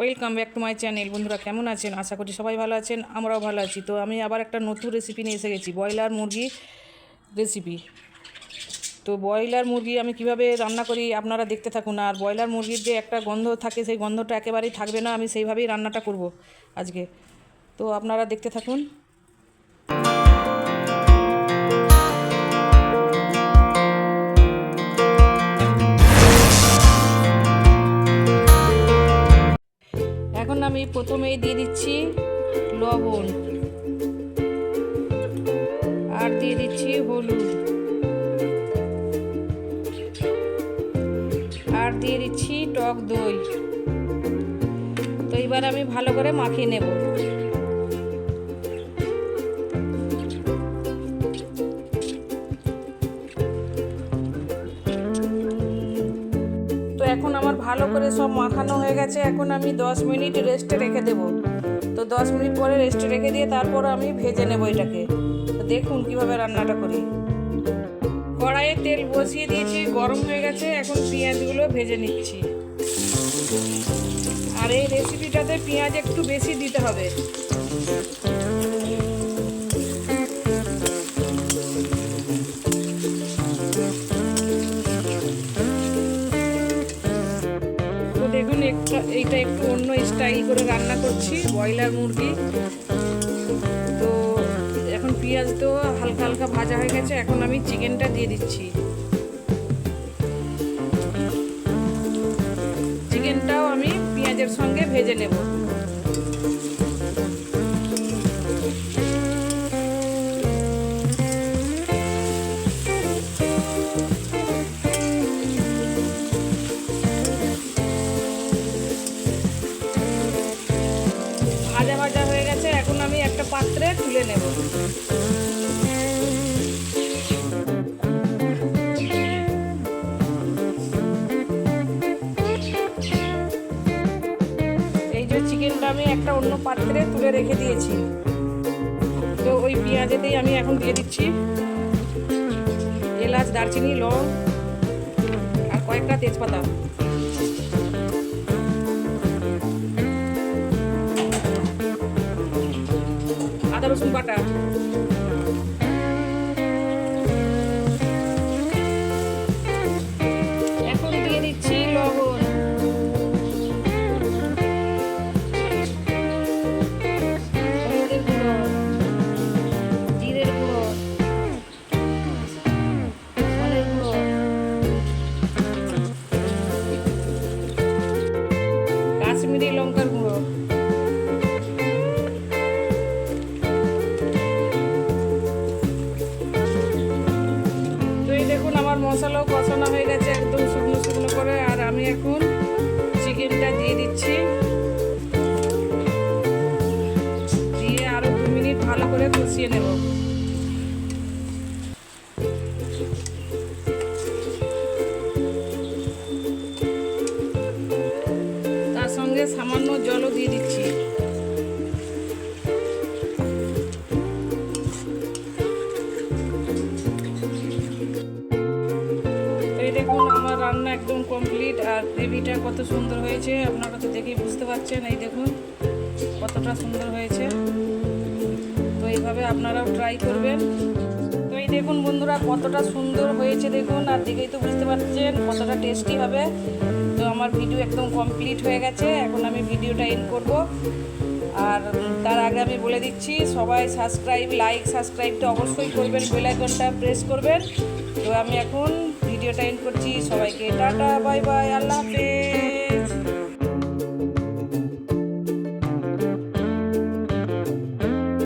Welcome back to my channel. বন্ধুরা কেমন আছেন? আশা করি সবাই ভালো আছেন, আমরাও ভালো আছি। তো আমি আবার একটা নতুন রেসিপি নিয়ে এসে গেছি, ব্রয়লার মুরগি রেসিপি। তো ব্রয়লার মুরগি আমি কিভাবে রান্না করি আপনারা দেখতে থাকুন। আর ব্রয়লার মুরগির যে একটা গন্ধ থাকে, সেই গন্ধটা একেবারেই থাকবে না, আমি সেইভাবেই রান্নাটা করব আজকে। তো আপনারা দেখতে থাকুন। এখন আমি প্রথমেই দিয়ে দিচ্ছি লবণ, আর দিয়ে দিচ্ছি হলুদ, আর দিয়ে দিচ্ছি টক দই। তো এবার আমি ভালো করে মাখিয়ে নেব। তো এখন আমার ভালো করে সব মাখানো হয়ে গেছে। এখন আমি 10 মিনিট রেস্টে রেখে দেব। তো 10 মিনিট পরে রেস্টে রেখে দিয়ে তারপর আমি ভেজে নেব এটাকে। তো দেখুন কিভাবে রান্নাটা করি। কড়াইয়ে তেল বসিয়ে দিয়েছি, গরম হয়ে গেছে। এখন পেঁয়াজগুলো ভেজে নিচ্ছি। আর এই রেসিপিটাতে পেঁয়াজ একটু বেশি দিতে হবে। তো দেখুন এইটা একটু অন্য স্টাইল করে রান্না করছি, ব্রয়লার মুরগি। তো এখন পেঁয়াজ তো হালকা হালকা ভাজা হয়ে গেছে। এখন আমি চিকেনটা দিয়ে দিচ্ছি। চিকেনটাও আমি পেঁয়াজের সঙ্গে ভেজে নেব। ভাজা ভাজা হয়ে গেছে। এখন আমি একটা পাত্রে তুলে নেব। এই যে চিকেনটা আমি একটা অন্য পাত্রে তুলে রেখে দিয়েছি। তো ওই পেঁয়াজেতেই আমি এখন দিয়ে দিচ্ছি এলাচ, দারচিনি, লং আর কয়েকটা তেজপাতা। আদা রসুন বাটা, এখন দিয়ে দিচ্ছি লবণ, হলুদের গুঁড়ো, জিরের গুঁড়ো, ধনের গুঁড়ো, কাশ্মীরি লঙ্কার গুঁড়ো। দেখুন আমার মশলাও কষানো হয়ে গেছে একদম শুকনো শুকনো করে। আর আমি এখন চিকেনটা দিয়ে দিচ্ছি, দিয়ে আরো 2 মিনিট ভালো করে কষিয়ে নেব। তার সঙ্গে সামান্য জলও দিয়ে দিচ্ছি। দেখুন আমার রান্না একদম কমপ্লিট। আর গ্রেভিটা কত সুন্দর হয়েছে আপনারা তো দেখেই বুঝতে পারছেন। এই দেখুন কতটা সুন্দর হয়েছে। তো এইভাবে আপনারাও ট্রাই করবেন। তো এই দেখুন বন্ধুরা কতটা সুন্দর হয়েছে দেখুন, আর দেখেই তো বুঝতে পারছেন কতটা টেস্টি হবে। তো আমার ভিডিও একদম কমপ্লিট হয়ে গেছে। এখন আমি ভিডিওটা এন্ড করব। আর তার আগে আমি বলে দিচ্ছি সবাই সাবস্ক্রাইবটা অবশ্যই করবেন, বেল আইকনটা প্রেস করবেন। তো আমি এখন ভিডিওটা এন্ড করছি। সবাইকে টাটা, বাই বাই, আল্লাহ হাফেজ।